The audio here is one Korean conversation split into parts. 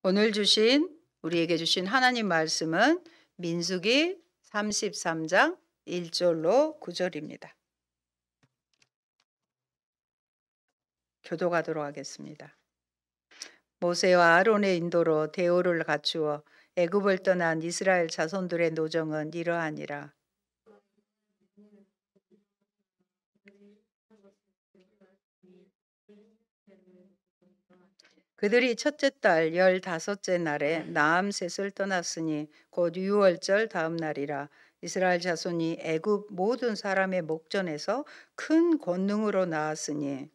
오늘 우리에게 주신 하나님 말씀은 민수기 33장 1절로 9절입니다. 교도하도록 하겠습니다. 모세와 아론의 인도로 대오를 갖추어 애굽을 떠난 이스라엘 자손들의 노정은 이러하니라. 그들이 첫째 달 15째 날에 나암셋을 떠났으니 곧 유월절 다음 날이라. 이스라엘 자손이 애굽 모든 사람의 목전에서 큰 권능으로 나았으니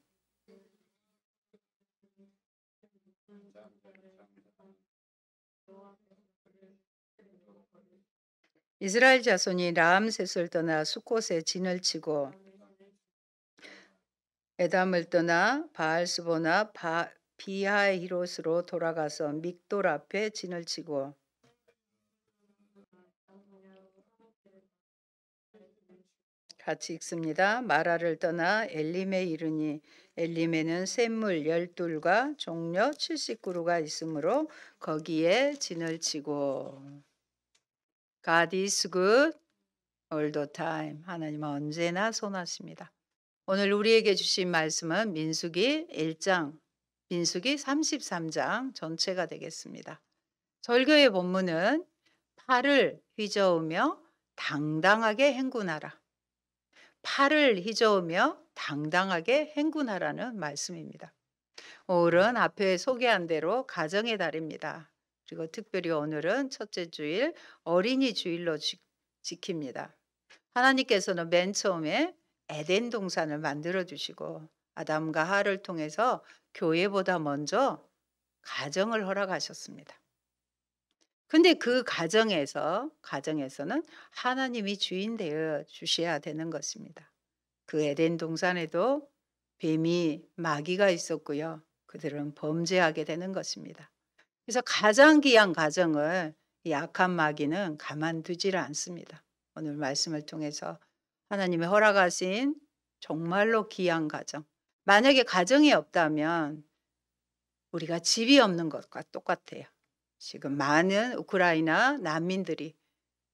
이스라엘 자손이 라암셋을 떠나 숫곳에 진을 치고 에담을 떠나 바알스보나 비하히롯으로 돌아가서 믹돌 앞에 진을 치고 같이 읽습니다. 마라를 떠나 엘림에 이르니 엘림에는 샘물 12과 종려 70그루가 있으므로 거기에 진을 치고 God is good all the time. 하나님은 언제나 선하십니다. 오늘 우리에게 주신 말씀은 민수기 1장, 민수기 33장 전체가 되겠습니다. 설교의 본문은 팔을 휘저으며 당당하게 행군하라. 팔을 휘저으며 당당하게 행군하라는 말씀입니다. 오늘은 앞에 소개한 대로 가정의 달입니다. 그리고 특별히 오늘은 첫째 주일 어린이 주일로 지킵니다. 하나님께서는 맨 처음에 에덴 동산을 만들어 주시고 아담과 하와를 통해서 교회보다 먼저 가정을 허락하셨습니다. 근데 그 가정에서는 하나님이 주인 되어 주셔야 되는 것입니다. 그 에덴 동산에도 뱀이 마귀가 있었고요. 그들은 범죄하게 되는 것입니다. 그래서 가장 귀한 가정을 이 악한 마귀는 가만두지를 않습니다. 오늘 말씀을 통해서 하나님의 허락하신 정말로 귀한 가정. 만약에 가정이 없다면 우리가 집이 없는 것과 똑같아요. 지금 많은 우크라이나 난민들이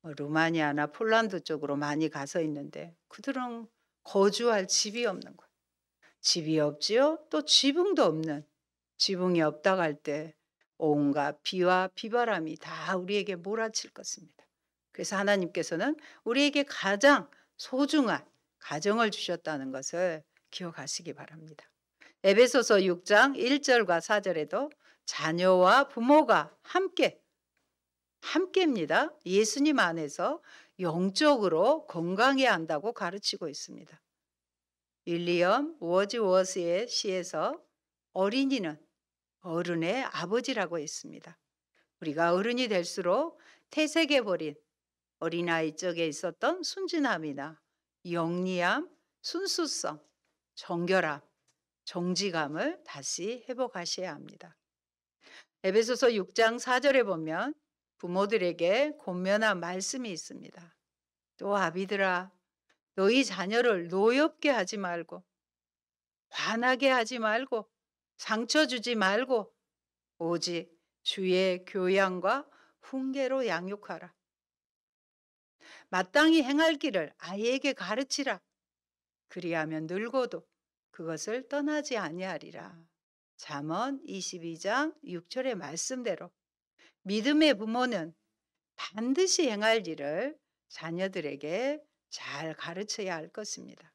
루마니아나 폴란드 쪽으로 많이 가서 있는데 그들은 거주할 집이 없는 거예요. 집이 없지요. 또 지붕도 없는, 지붕이 없다고 할 때 온갖 비와 비바람이 다 우리에게 몰아칠 것입니다. 그래서 하나님께서는 우리에게 가장 소중한 가정을 주셨다는 것을 기억하시기 바랍니다. 에베소서 6장 1절과 4절에도 자녀와 부모가 함께입니다. 예수님 안에서 영적으로 건강해야 한다고 가르치고 있습니다. 윌리엄 워즈워스의 시에서 어린이는 어른의 아버지라고 했습니다. 우리가 어른이 될수록 태색해 버린 어린아이 쪽에 있었던 순진함이나 영리함, 순수성, 정결함, 정직함을 다시 회복하셔야 합니다. 에베소서 6장 4절에 보면 부모들에게 권면한 말씀이 있습니다. 또 아비들아, 너희 자녀를 노엽게 하지 말고 화나게 하지 말고 상처 주지 말고 오직 주의 교양과 훈계로 양육하라. 마땅히 행할 길을 아이에게 가르치라. 그리하면 늙어도 그것을 떠나지 아니하리라. 잠언 22장 6절의 말씀대로 믿음의 부모는 반드시 행할 일을 자녀들에게 잘 가르쳐야 할 것입니다.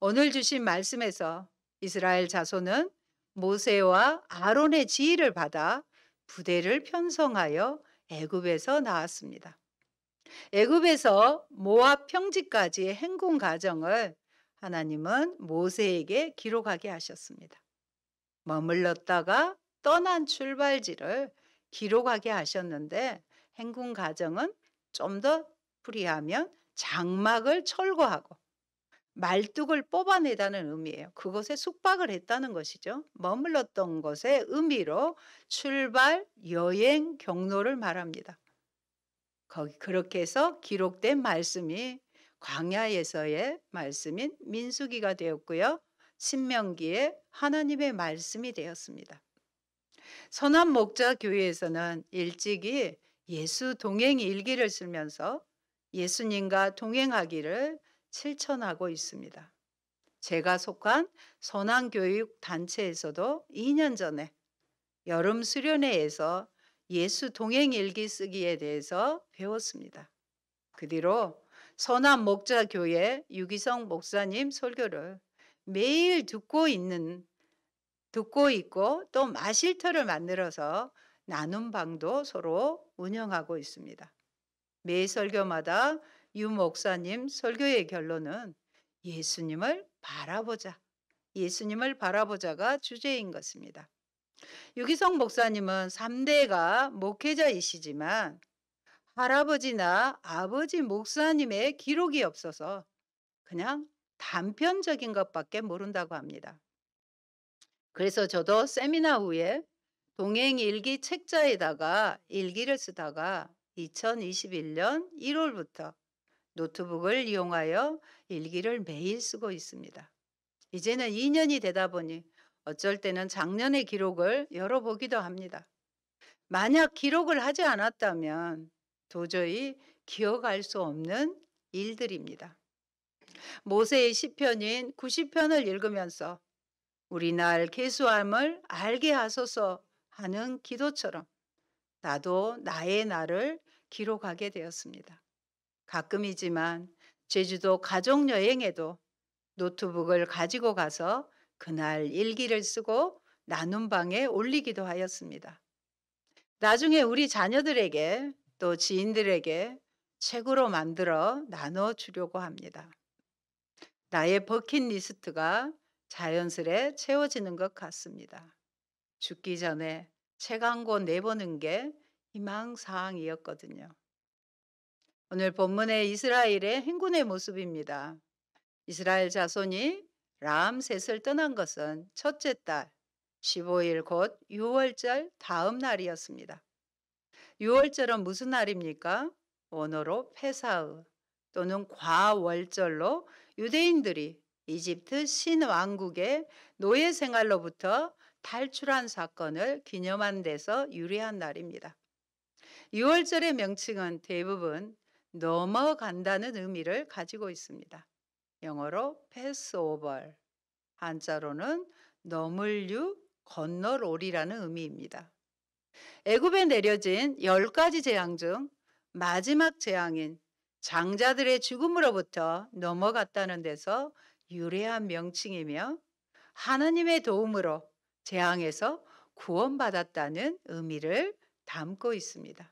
오늘 주신 말씀에서 이스라엘 자손은 모세와 아론의 지휘를 받아 부대를 편성하여 애굽에서 나왔습니다. 애굽에서 모압 평지까지의 행군 과정을 하나님은 모세에게 기록하게 하셨습니다. 머물렀다가 떠난 출발지를 기록하게 하셨는데 행군 과정은 좀 더 풀이하면 장막을 철거하고 말뚝을 뽑아내다는 의미예요. 그것에 숙박을 했다는 것이죠. 머물렀던 것의 의미로 출발, 여행, 경로를 말합니다. 그렇게 해서 기록된 말씀이 광야에서의 말씀인 민수기가 되었고요. 신명기에 하나님의 말씀이 되었습니다. 선한 목자 교회에서는 일찍이 예수 동행 일기를 쓰면서 예수님과 동행하기를 실천하고 있습니다. 제가 속한 선한교육 단체에서도 2년 전에 여름 수련회에서 예수 동행 일기 쓰기에 대해서 배웠습니다. 그 뒤로 선한 목자 교회 유기성 목사님 설교를 매일 듣고 있고 또 마실터를 만들어서 나눔 방도 서로 운영하고 있습니다. 매 설교마다 유 목사님 설교의 결론은 예수님을 바라보자. 예수님을 바라보자가 주제인 것입니다. 유기성 목사님은 3대가 목회자이시지만 할아버지나 아버지 목사님의 기록이 없어서 그냥 단편적인 것밖에 모른다고 합니다. 그래서 저도 세미나 후에 동행일기 책자에다가 일기를 쓰다가 2021년 1월부터 노트북을 이용하여 일기를 매일 쓰고 있습니다. 이제는 2년이 되다 보니 어쩔 때는 작년의 기록을 열어보기도 합니다. 만약 기록을 하지 않았다면 도저히 기억할 수 없는 일들입니다. 모세의 시편인 90편을 읽으면서 우리 날 계수함을 알게 하소서 하는 기도처럼 나도 나의 날을 기록하게 되었습니다. 가끔이지만 제주도 가족여행에도 노트북을 가지고 가서 그날 일기를 쓰고 나눔방에 올리기도 하였습니다. 나중에 우리 자녀들에게 또 지인들에게 책으로 만들어 나눠주려고 합니다. 나의 버킷리스트가 자연스레 채워지는 것 같습니다. 죽기 전에 책 한 권 내보는 게 희망사항이었거든요. 오늘 본문의 이스라엘의 행군의 모습입니다. 이스라엘 자손이 라암셋을 떠난 것은 첫째 달 15일 곧 6월절 다음 날이었습니다. 6월절은 무슨 날입니까? 원어로 페사흐 또는 과월절로 유대인들이 이집트 신왕국의 노예 생활로부터 탈출한 사건을 기념한 데서 유래한 날입니다. 6월절의 명칭은 대부분 넘어간다는 의미를 가지고 있습니다. 영어로 Passover, 한자로는 넘을류, 건널오리라는 의미입니다. 애굽에 내려진 10가지 재앙 중 마지막 재앙인 장자들의 죽음으로부터 넘어갔다는 데서 유래한 명칭이며 하나님의 도움으로 재앙에서 구원받았다는 의미를 담고 있습니다.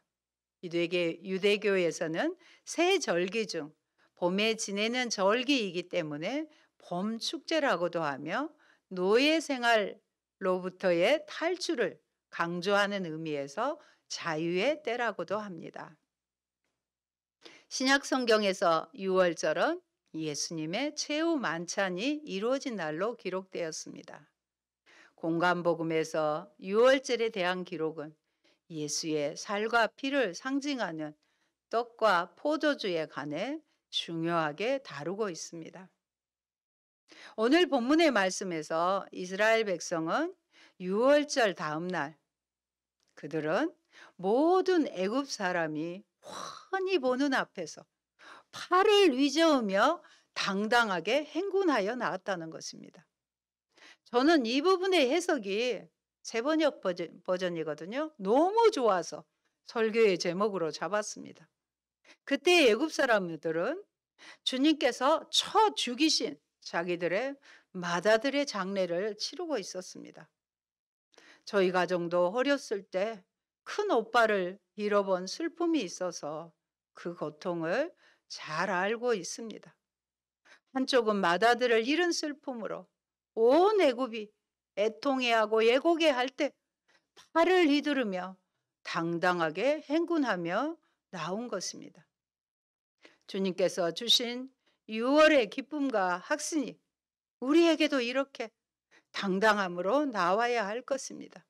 유대교에서는 새 절기 중 봄에 지내는 절기이기 때문에 봄 축제라고도 하며 노예 생활로부터의 탈출을 강조하는 의미에서 자유의 때라고도 합니다. 신약 성경에서 6월절은 예수님의 최후 만찬이 이루어진 날로 기록되었습니다. 공간복음에서 6월절에 대한 기록은 예수의 살과 피를 상징하는 떡과 포도주에 관해 중요하게 다루고 있습니다. 오늘 본문의 말씀에서 이스라엘 백성은 6월절 다음 날 그들은 모든 애굽 사람이 훤히 보는 앞에서 팔을 위저으며 당당하게 행군하여 나왔다는 것입니다. 저는 이 부분의 해석이 세번역 버전이거든요. 너무 좋아서 설교의 제목으로 잡았습니다. 그때 애굽 사람들은 주님께서 첫 죽이신 자기들의 맏아들의 장례를 치르고 있었습니다. 저희 가정도 어렸을 때 큰 오빠를 잃어본 슬픔이 있어서 그 고통을 잘 알고 있습니다. 한쪽은 맏아들을 잃은 슬픔으로 온 애굽이 애통해하고 애곡해할 때 팔을 휘두르며 당당하게 행군하며 나온 것입니다. 주님께서 주신 6월의 기쁨과 확신이 우리에게도 이렇게 당당함으로 나와야 할 것입니다.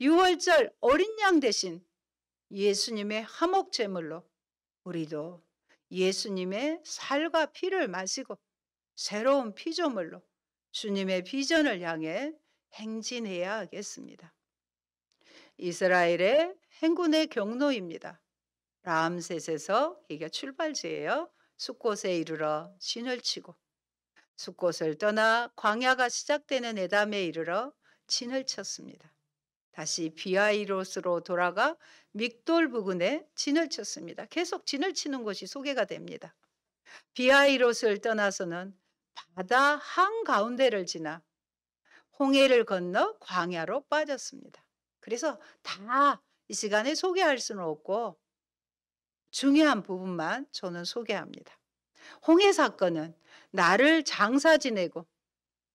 6월절 어린 양 대신 예수님의 화목 제물로 우리도 예수님의 살과 피를 마시고 새로운 피조물로 주님의 비전을 향해 행진해야 하겠습니다. 이스라엘의 행군의 경로입니다. 람셋에서 이게 출발지예요. 숫곳에 이르러 진을 치고 숫곳을 떠나 광야가 시작되는 에담에 이르러 진을 쳤습니다. 다시 비아이롯으로 돌아가 믹돌 부근에 진을 쳤습니다. 계속 진을 치는 곳이 소개가 됩니다. 비아이롯을 떠나서는 바다 한가운데를 지나 홍해를 건너 광야로 빠졌습니다. 그래서 다 이 시간에 소개할 수는 없고 중요한 부분만 저는 소개합니다. 홍해 사건은 나를 장사 지내고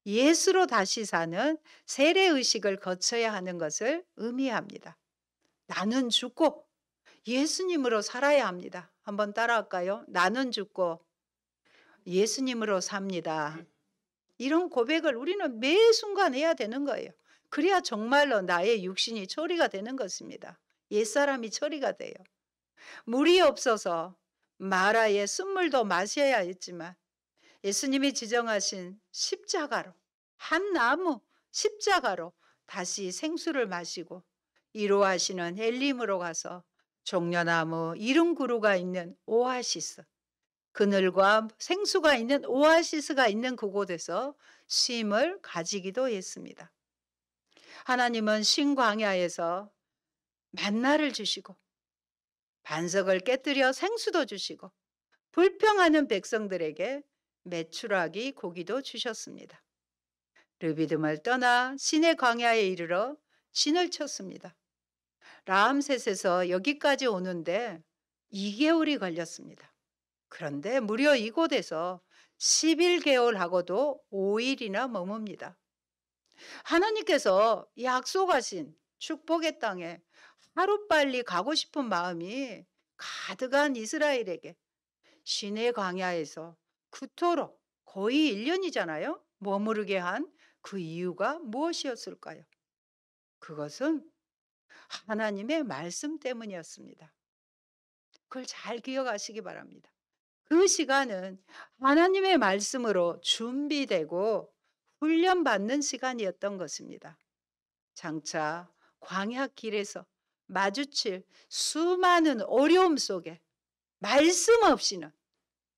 예수로 다시 사는 세례 의식을 거쳐야 하는 것을 의미합니다. 나는 죽고 예수님으로 살아야 합니다. 한번 따라할까요? 나는 죽고 예수님으로 삽니다. 이런 고백을 우리는 매 순간 해야 되는 거예요. 그래야 정말로 나의 육신이 처리가 되는 것입니다. 옛사람이 처리가 돼요. 물이 없어서 마라의 쓴물도 마셔야 했지만 예수님이 지정하신 십자가로 한 나무 십자가로 다시 생수를 마시고 이로하시는 엘림으로 가서 종려나무 이른 구루가 있는 오아시스 그늘과 생수가 있는 오아시스가 있는 그곳에서 쉼을 가지기도 했습니다. 하나님은 신광야에서 만나를 주시고 반석을 깨뜨려 생수도 주시고 불평하는 백성들에게 메추라기 고기도 주셨습니다. 르비딤을 떠나 신의 광야에 이르러 진을 쳤습니다. 라암셋에서 여기까지 오는데 2개월이 걸렸습니다. 그런데 무려 이곳에서 11개월하고도 5일이나 머뭅니다. 하나님께서 약속하신 축복의 땅에 하루빨리 가고 싶은 마음이 가득한 이스라엘에게 시내 광야에서 그토록 거의 1년이잖아요. 머무르게 한 그 이유가 무엇이었을까요? 그것은 하나님의 말씀 때문이었습니다. 그걸 잘 기억하시기 바랍니다. 그 시간은 하나님의 말씀으로 준비되고 훈련받는 시간이었던 것입니다. 장차 광야 길에서 마주칠 수많은 어려움 속에 말씀 없이는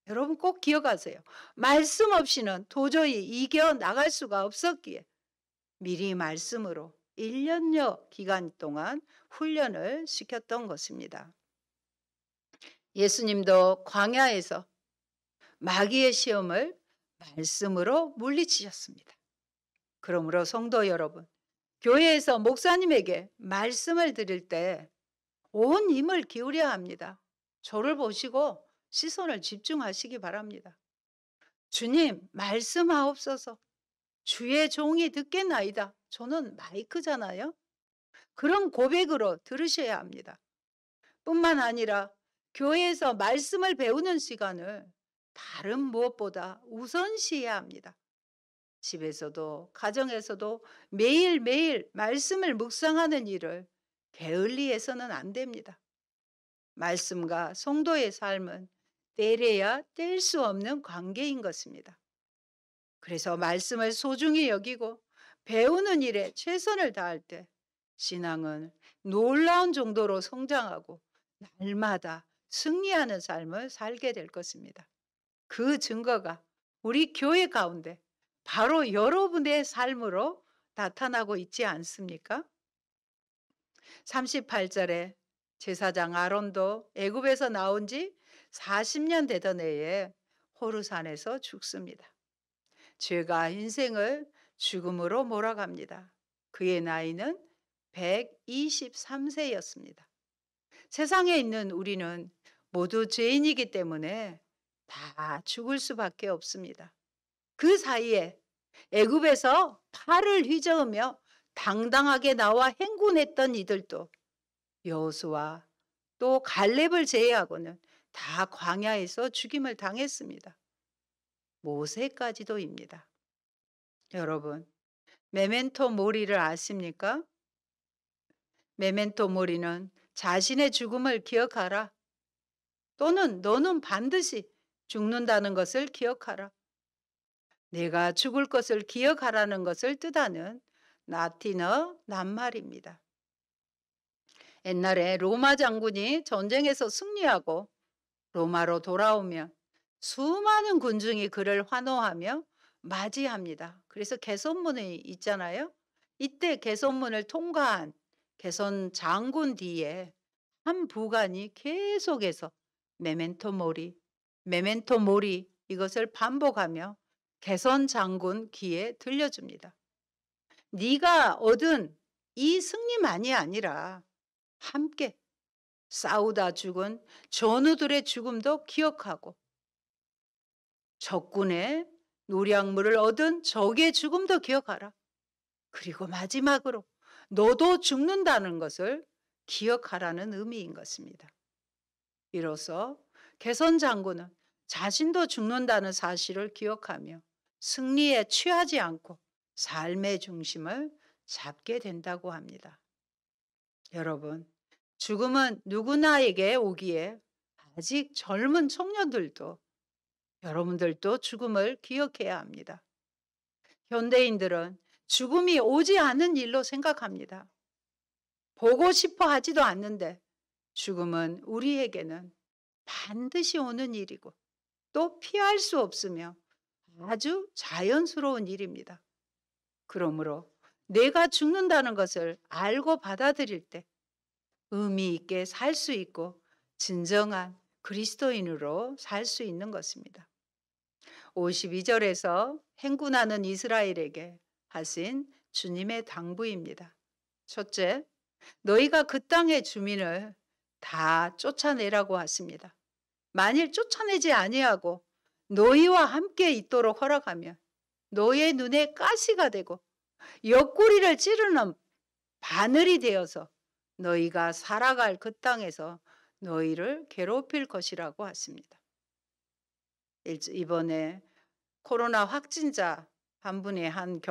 여러분 꼭 기억하세요. 말씀 없이는 도저히 이겨나갈 수가 없었기에 미리 말씀으로 1년여 기간 동안 훈련을 시켰던 것입니다. 예수님도 광야에서 마귀의 시험을 말씀으로 물리치셨습니다. 그러므로 성도 여러분, 교회에서 목사님에게 말씀을 드릴 때 온 힘을 기울여야 합니다. 저를 보시고 시선을 집중하시기 바랍니다. 주님, 말씀하옵소서. 주의 종이 듣겠나이다. 저는 마이크잖아요. 그런 고백으로 들으셔야 합니다. 뿐만 아니라 교회에서 말씀을 배우는 시간을 다른 무엇보다 우선시해야 합니다. 집에서도 가정에서도 매일매일 말씀을 묵상하는 일을 게을리해서는 안 됩니다. 말씀과 성도의 삶은 떼려야 뗄 수 없는 관계인 것입니다. 그래서 말씀을 소중히 여기고 배우는 일에 최선을 다할 때 신앙은 놀라운 정도로 성장하고 날마다 승리하는 삶을 살게 될 것입니다. 그 증거가 우리 교회 가운데 바로 여러분의 삶으로 나타나고 있지 않습니까? 38절에 제사장 아론도 애굽에서 나온 지 40년 되던 해에 호르산에서 죽습니다. 죄가 인생을 죽음으로 몰아갑니다. 그의 나이는 123세였습니다. 세상에 있는 우리는 모두 죄인이기 때문에 다 죽을 수밖에 없습니다. 그 사이에 애굽에서 팔을 휘저으며 당당하게 나와 행군했던 이들도 여호수아 또 갈렙을 제외하고는 다 광야에서 죽임을 당했습니다. 모세까지도입니다. 여러분, 메멘토 모리를 아십니까? 메멘토 모리는 자신의 죽음을 기억하라. 또는 너는 반드시 죽는다는 것을 기억하라. 내가 죽을 것을 기억하라는 것을 뜻하는 라틴어 낱말입니다. 옛날에 로마 장군이 전쟁에서 승리하고 로마로 돌아오면 수많은 군중이 그를 환호하며 맞이합니다. 그래서 개선문이 있잖아요. 이때 개선문을 통과한 개선 장군 뒤에 한 부관이 계속해서 메멘토 모리, 메멘토 모리 이것을 반복하며 개선 장군 귀에 들려줍니다. 네가 얻은 이 승리만이 아니라 함께 싸우다 죽은 전우들의 죽음도 기억하고 적군의 노량물을 얻은 적의 죽음도 기억하라. 그리고 마지막으로 너도 죽는다는 것을 기억하라는 의미인 것입니다. 이로써 개선 장군은 자신도 죽는다는 사실을 기억하며 승리에 취하지 않고 삶의 중심을 잡게 된다고 합니다. 여러분, 죽음은 누구나에게 오기에 아직 젊은 청년들도 여러분들도 죽음을 기억해야 합니다. 현대인들은 죽음이 오지 않은 일로 생각합니다. 보고 싶어 하지도 않는데 죽음은 우리에게는 반드시 오는 일이고 또 피할 수 없으며 아주 자연스러운 일입니다. 그러므로 내가 죽는다는 것을 알고 받아들일 때 의미 있게 살 수 있고 진정한 그리스도인으로 살 수 있는 것입니다. 52절에서 행군하는 이스라엘에게 하신 주님의 당부입니다. 첫째, 너희가 그 땅의 주민을 다 쫓아내라고 하십니다. 만일 쫓아내지 아니하고 너희와 함께 있도록 허락하면 너희의 눈에 가시가 되고 옆구리를 찌르는 바늘이 되어서 너희가 살아갈 그 땅에서 너희를 괴롭힐 것이라고 하십니다. 이번에 코로나 확진자 한 분의 한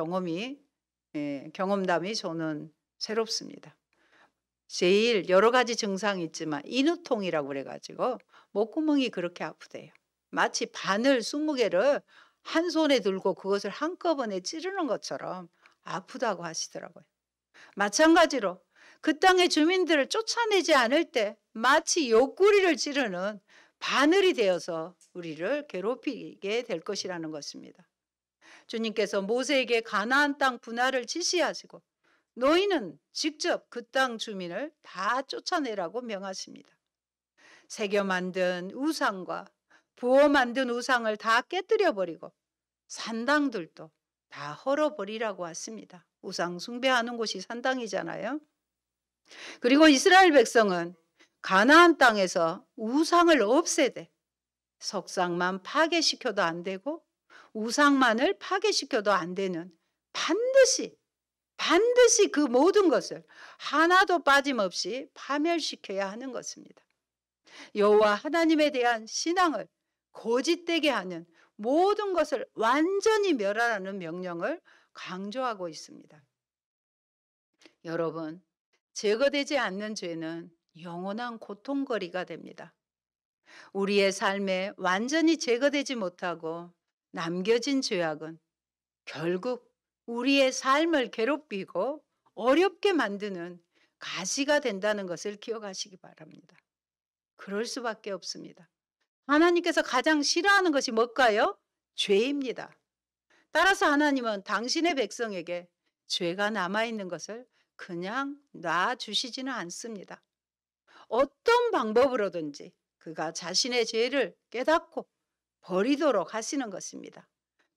경험담이 저는 새롭습니다. 제일 여러 가지 증상이 있지만 인후통이라고 그래가지고 목구멍이 그렇게 아프대요. 마치 바늘 20개를 한 손에 들고 그것을 한꺼번에 찌르는 것처럼 아프다고 하시더라고요. 마찬가지로 그 땅의 주민들을 쫓아내지 않을 때 마치 옆구리를 찌르는 바늘이 되어서 우리를 괴롭히게 될 것이라는 것입니다. 주님께서 모세에게 가나안 땅 분할을 지시하시고 너희는 직접 그 땅 주민을 다 쫓아내라고 명하십니다. 새겨 만든 우상과 부어 만든 우상을 다 깨뜨려 버리고 산당들도 다 헐어버리라고 하십니다. 우상 숭배하는 곳이 산당이잖아요. 그리고 이스라엘 백성은 가나안 땅에서 우상을 없애되 석상만 파괴시켜도 안 되고 우상만을 파괴시켜도 안 되는 반드시 그 모든 것을 하나도 빠짐없이 파멸시켜야 하는 것입니다. 여호와 하나님에 대한 신앙을 거짓되게 하는 모든 것을 완전히 멸하라는 명령을 강조하고 있습니다. 여러분, 제거되지 않는 죄는 영원한 고통거리가 됩니다. 우리의 삶에 완전히 제거되지 못하고 남겨진 죄악은 결국 우리의 삶을 괴롭히고 어렵게 만드는 가시가 된다는 것을 기억하시기 바랍니다. 그럴 수밖에 없습니다. 하나님께서 가장 싫어하는 것이 뭘까요? 죄입니다. 따라서 하나님은 당신의 백성에게 죄가 남아있는 것을 그냥 놔주시지는 않습니다. 어떤 방법으로든지 그가 자신의 죄를 깨닫고 버리도록 하시는 것입니다.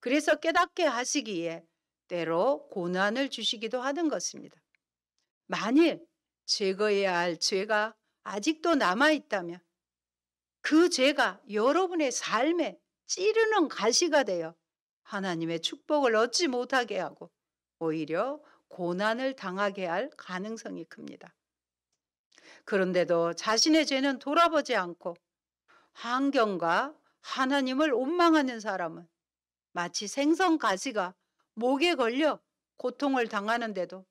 그래서 깨닫게 하시기에 때로 고난을 주시기도 하는 것입니다. 만일 제거해야 할 죄가 아직도 남아있다면 그 죄가 여러분의 삶에 찌르는 가시가 되어 하나님의 축복을 얻지 못하게 하고 오히려 고난을 당하게 할 가능성이 큽니다. 그런데도 자신의 죄는 돌아보지 않고 환경과 하나님을 원망하는 사람은 마치 생선 가시가 목에 걸려 고통을 당하는데도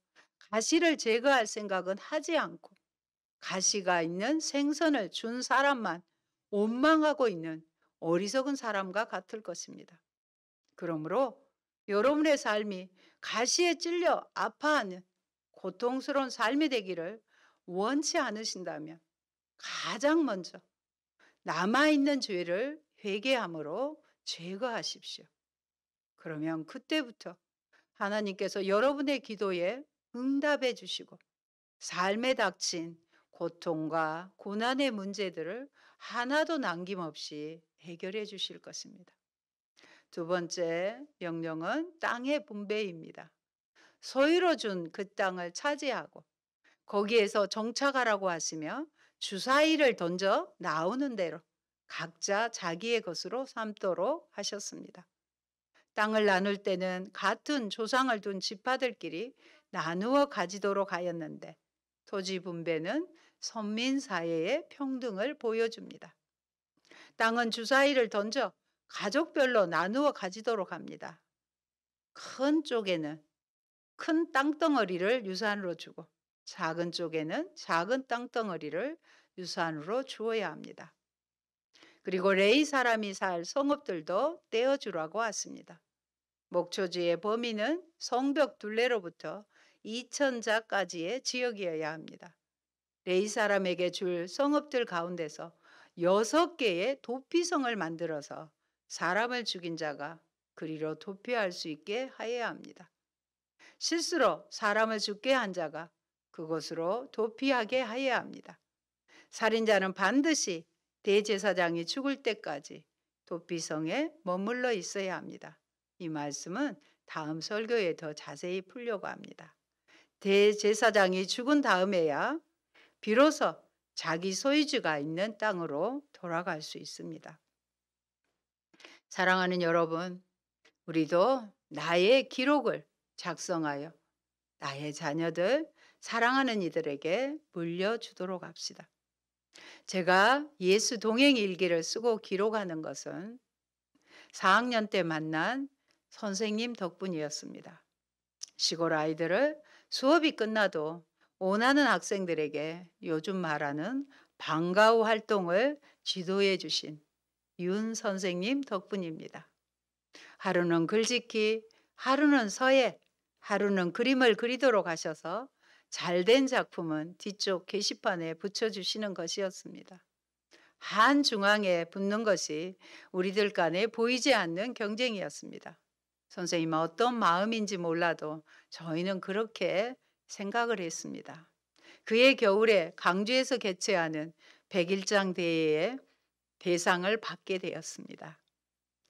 가시를 제거할 생각은 하지 않고 가시가 있는 생선을 준 사람만 원망하고 있는 어리석은 사람과 같을 것입니다. 그러므로 여러분의 삶이 가시에 찔려 아파하는 고통스러운 삶이 되기를 원치 않으신다면 가장 먼저 남아있는 죄를 회개함으로 제거하십시오. 그러면 그때부터 하나님께서 여러분의 기도에 응답해 주시고 삶에 닥친 고통과 고난의 문제들을 하나도 남김없이 해결해 주실 것입니다. 두 번째 명령은 땅의 분배입니다. 소유로 준 그 땅을 차지하고 거기에서 정착하라고 하시며 주사위를 던져 나오는 대로 각자 자기의 것으로 삼도록 하셨습니다. 땅을 나눌 때는 같은 조상을 둔 지파들끼리 나누어 가지도록 하였는데 토지 분배는 선민 사회의 평등을 보여줍니다. 땅은 주사위를 던져 가족별로 나누어 가지도록 합니다. 큰 쪽에는 큰 땅덩어리를 유산으로 주고 작은 쪽에는 작은 땅덩어리를 유산으로 주어야 합니다. 그리고 레위 사람이 살 성읍들도 떼어주라고 하십니다. 목초지의 범위는 성벽 둘레로부터 2,000자까지의 지역이어야 합니다. 레위 사람에게 줄 성읍들 가운데서 6개의 도피성을 만들어서 사람을 죽인 자가 그리로 도피할 수 있게 하여야 합니다. 실수로 사람을 죽게 한 자가 그곳으로 도피하게 하여야 합니다. 살인자는 반드시 대제사장이 죽을 때까지 도피성에 머물러 있어야 합니다. 이 말씀은 다음 설교에 더 자세히 풀려고 합니다. 대제사장이 죽은 다음에야 비로소 자기 소유주가 있는 땅으로 돌아갈 수 있습니다. 사랑하는 여러분, 우리도 나의 기록을 작성하여 나의 자녀들, 사랑하는 이들에게 물려주도록 합시다. 제가 예수 동행 일기를 쓰고 기록하는 것은 4학년 때 만난 선생님 덕분이었습니다. 시골 아이들을 수업이 끝나도 원하는 학생들에게 요즘 말하는 방과 후 활동을 지도해 주신 윤 선생님 덕분입니다. 하루는 글짓기, 하루는 서예, 하루는 그림을 그리도록 하셔서 잘된 작품은 뒤쪽 게시판에 붙여주시는 것이었습니다. 한 중앙에 붙는 것이 우리들 간에 보이지 않는 경쟁이었습니다. 선생님은 어떤 마음인지 몰라도 저희는 그렇게 생각을 했습니다. 그해 겨울에 강주에서 개최하는 백일장 대회에 대상을 받게 되었습니다.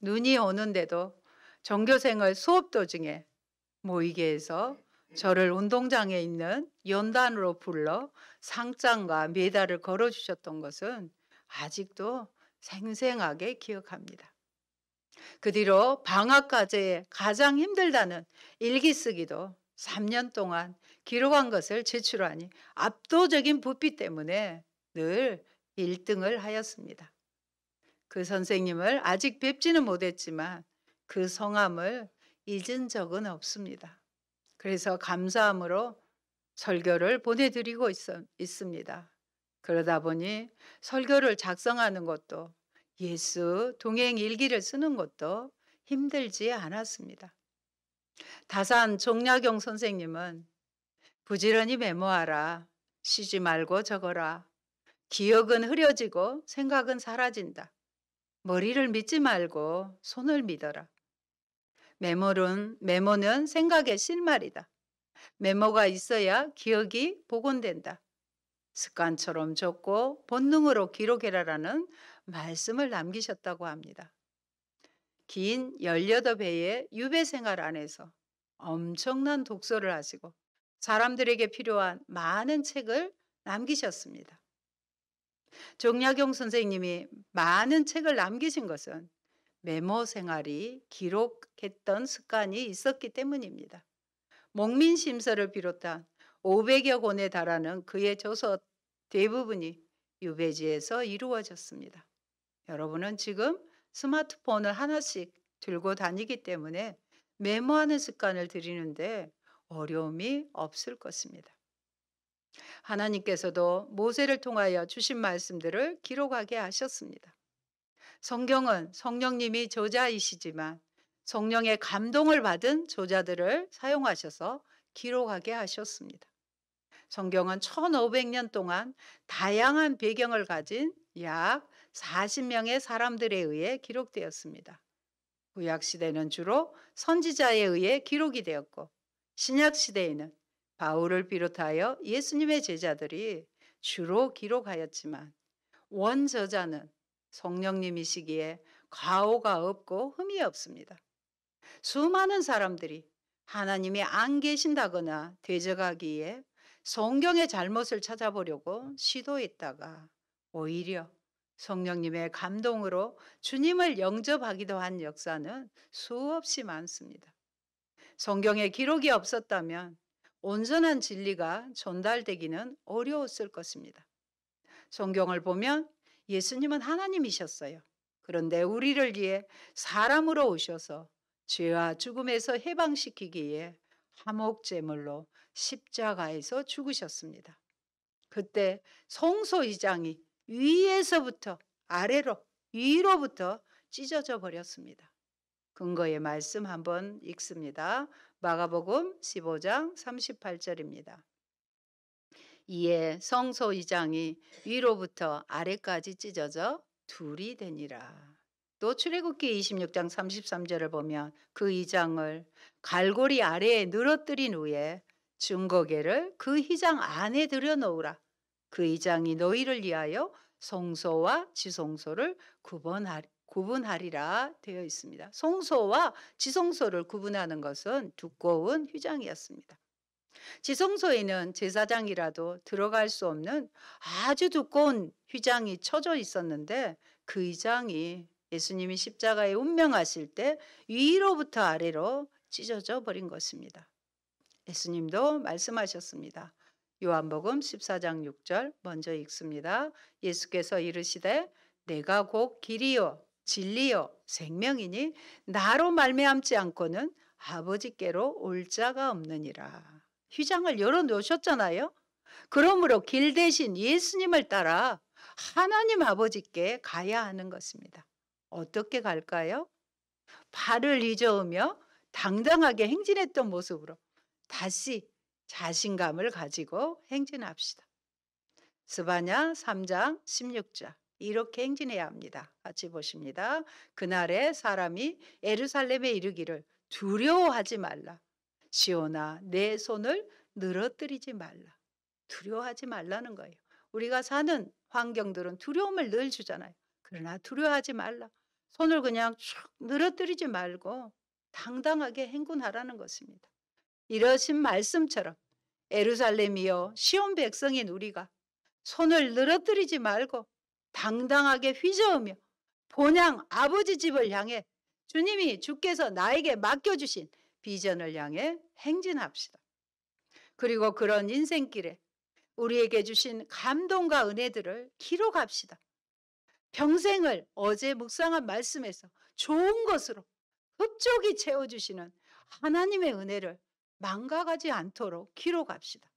눈이 오는데도 전교생을 수업 도중에 모이게 해서 저를 운동장에 있는 연단으로 불러 상장과 메달을 걸어주셨던 것은 아직도 생생하게 기억합니다. 그 뒤로 방학과제에 가장 힘들다는 일기 쓰기도 3년 동안 기록한 것을 제출하니 압도적인 부피 때문에 늘 1등을 하였습니다. 그 선생님을 아직 뵙지는 못했지만 그 성함을 잊은 적은 없습니다. 그래서 감사함으로 설교를 보내드리고 있습니다. 그러다 보니 설교를 작성하는 것도 예수 동행 일기를 쓰는 것도 힘들지 않았습니다. 다산 종야경 선생님은 부지런히 메모하라. 쉬지 말고 적어라. 기억은 흐려지고 생각은 사라진다. 머리를 믿지 말고 손을 믿어라. 메모는 생각의 실말이다. 메모가 있어야 기억이 복원된다. 습관처럼 적고 본능으로 기록해라라는 말씀을 남기셨다고 합니다. 긴 18회의 유배 생활 안에서 엄청난 독서를 하시고 사람들에게 필요한 많은 책을 남기셨습니다. 종야경 선생님이 많은 책을 남기신 것은 메모 생활이 기록했던 습관이 있었기 때문입니다. 목민심서를 비롯한 500여 권에 달하는 그의 저서 대부분이 유배지에서 이루어졌습니다. 여러분은 지금 스마트폰을 하나씩 들고 다니기 때문에 메모하는 습관을 들이는데 어려움이 없을 것입니다. 하나님께서도 모세를 통하여 주신 말씀들을 기록하게 하셨습니다. 성경은 성령님이 저자이시지만 성령의 감동을 받은 저자들을 사용하셔서 기록하게 하셨습니다. 성경은 1500년 동안 다양한 배경을 가진 약 40명의 사람들에 의해 기록되었습니다. 구약 시대는 주로 선지자에 의해 기록이 되었고, 신약 시대에는 바울을 비롯하여 예수님의 제자들이 주로 기록하였지만, 원저자는 성령님이시기에 가오가 없고 흠이 없습니다. 수많은 사람들이 하나님이 안 계신다거나 되져가기에 성경의 잘못을 찾아보려고 시도했다가 오히려 성령님의 감동으로 주님을 영접하기도 한 역사는 수없이 많습니다. 성경에 기록이 없었다면 온전한 진리가 전달되기는 어려웠을 것입니다. 성경을 보면 예수님은 하나님이셨어요. 그런데 우리를 위해 사람으로 오셔서 죄와 죽음에서 해방시키기 위해 화목제물로 십자가에서 죽으셨습니다. 그때 성소이장이 위에서부터 아래로, 위로부터 찢어져 버렸습니다. 근거의 말씀 한번 읽습니다. 마가복음 15장 38절입니다. 이에 성소이장이 위로부터 아래까지 찢어져 둘이 되니라. 또 출애굽기 26장 33절을 보면 그 이장을 갈고리 아래에 늘어뜨린 후에 증거계를 그 휘장 안에 들여놓으라. 그 이장이 너희를 위하여 성소와 지성소를 구분하리라 되어 있습니다. 성소와 지성소를 구분하는 것은 두꺼운 휘장이었습니다. 지성소에는 제사장이라도 들어갈 수 없는 아주 두꺼운 휘장이 쳐져 있었는데, 그 휘장이 예수님이 십자가에 운명하실 때 위로부터 아래로 찢어져 버린 것입니다. 예수님도 말씀하셨습니다. 요한복음 14장 6절 먼저 읽습니다. 예수께서 이르시되 내가 곧 길이요 진리요 생명이니 나로 말미암지 않고는 아버지께로 올 자가 없느니라. 휘장을 열어놓으셨잖아요. 그러므로 길 대신 예수님을 따라 하나님 아버지께 가야 하는 것입니다. 어떻게 갈까요? 발을 잊어오며 당당하게 행진했던 모습으로 다시 자신감을 가지고 행진합시다. 스바냐 3장 16절 이렇게 행진해야 합니다. 같이 보십니다. 그날에 사람이 예루살렘에 이르기를 두려워하지 말라. 시온아 내 손을 늘어뜨리지 말라. 두려워하지 말라는 거예요. 우리가 사는 환경들은 두려움을 늘 주잖아요. 그러나 두려워하지 말라. 손을 그냥 쭉 늘어뜨리지 말고 당당하게 행군하라는 것입니다. 이러신 말씀처럼 예루살렘이여 시온 백성인 우리가 손을 늘어뜨리지 말고 당당하게 휘저으며 본향 아버지 집을 향해 주님이 주께서 나에게 맡겨주신 비전을 향해 행진합시다. 그리고 그런 인생길에 우리에게 주신 감동과 은혜들을 기록합시다. 평생을 어제 묵상한 말씀에서 좋은 것으로 흡족히 채워주시는 하나님의 은혜를 망각하지 않도록 기록합시다.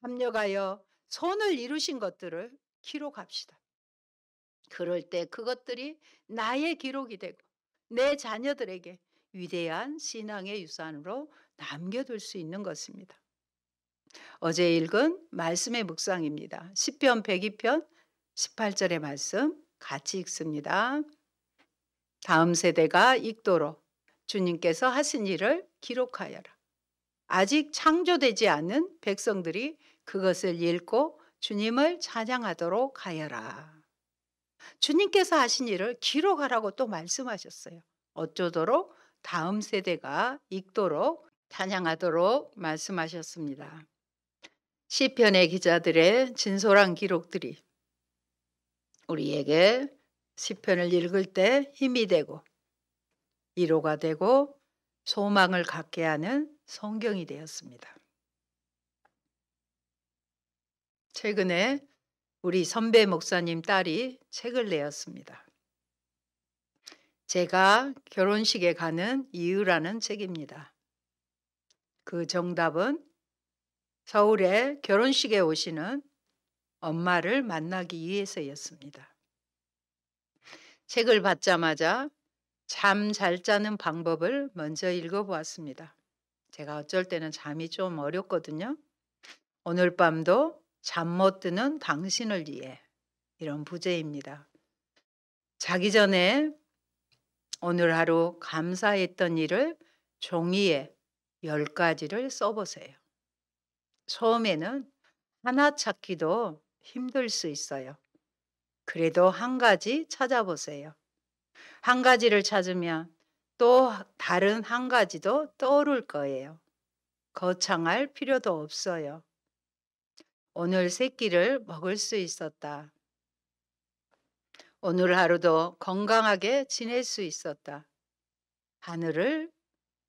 합력하여 선을 이루신 것들을 기록합시다. 그럴 때 그것들이 나의 기록이 되고 내 자녀들에게 위대한 신앙의 유산으로 남겨둘 수 있는 것입니다. 어제 읽은 말씀의 묵상입니다. 시편 102편 18절의 말씀 같이 읽습니다. 다음 세대가 읽도록 주님께서 하신 일을 기록하여라. 아직 창조되지 않은 백성들이 그것을 읽고 주님을 찬양하도록 하여라. 주님께서 하신 일을 기록하라고 또 말씀하셨어요. 어쩌도록 다음 세대가 읽도록 찬양하도록 말씀하셨습니다. 시편의 기자들의 진솔한 기록들이 우리에게 시편을 읽을 때 힘이 되고 위로가 되고 소망을 갖게 하는 성경이 되었습니다. 최근에 우리 선배 목사님 딸이 책을 내었습니다. 제가 결혼식에 가는 이유라는 책입니다. 그 정답은 서울에 결혼식에 오시는 엄마를 만나기 위해서였습니다. 책을 받자마자 잠 잘 자는 방법을 먼저 읽어보았습니다. 제가 어쩔 때는 잠이 좀 어렵거든요. 오늘 밤도 잠 못 드는 당신을 위해. 이런 부제입니다. 자기 전에 오늘 하루 감사했던 일을 종이에 10가지를 써보세요. 처음에는 하나 찾기도 힘들 수 있어요. 그래도 한 가지 찾아보세요. 한 가지를 찾으면 또 다른 한 가지도 떠오를 거예요. 거창할 필요도 없어요. 오늘 세 끼를 먹을 수 있었다. 오늘 하루도 건강하게 지낼 수 있었다. 하늘을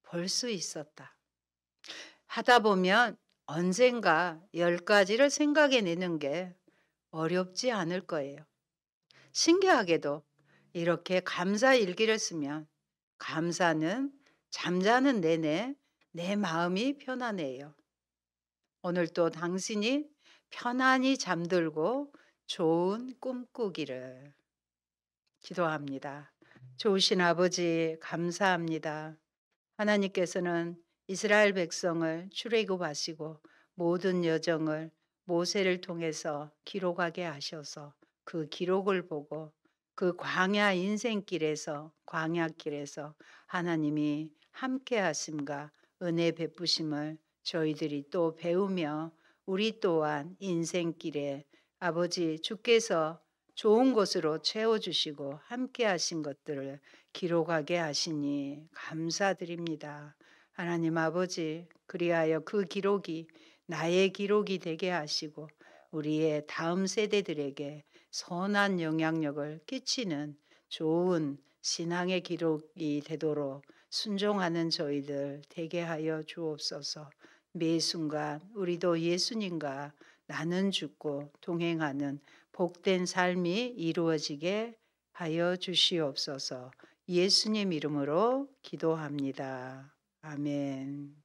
볼 수 있었다. 하다 보면 언젠가 10가지를 생각해내는 게 어렵지 않을 거예요. 신기하게도 이렇게 감사 일기를 쓰면 감사는 잠자는 내내 내 마음이 편안해요. 오늘 또 당신이 편안히 잠들고 좋은 꿈 꾸기를 기도합니다. 좋으신 아버지, 감사합니다. 하나님께서는 이스라엘 백성을 출애굽하시고 모든 여정을 모세를 통해서 기록하게 하셔서 그 기록을 보고 그 광야 인생길에서 광야길에서 하나님이 함께 하심과 은혜 베푸심을 저희들이 또 배우며 우리 또한 인생길에 아버지 주께서 좋은 것으로 채워주시고 함께 하신 것들을 기록하게 하시니 감사드립니다. 하나님 아버지, 그리하여 그 기록이 나의 기록이 되게 하시고 우리의 다음 세대들에게 선한 영향력을 끼치는 좋은 신앙의 기록이 되도록 순종하는 저희들 되게 하여 주옵소서. 매 순간 우리도 예수님과 나는 죽고 동행하는 복된 삶이 이루어지게 하여 주시옵소서. 예수님 이름으로 기도합니다. 아멘.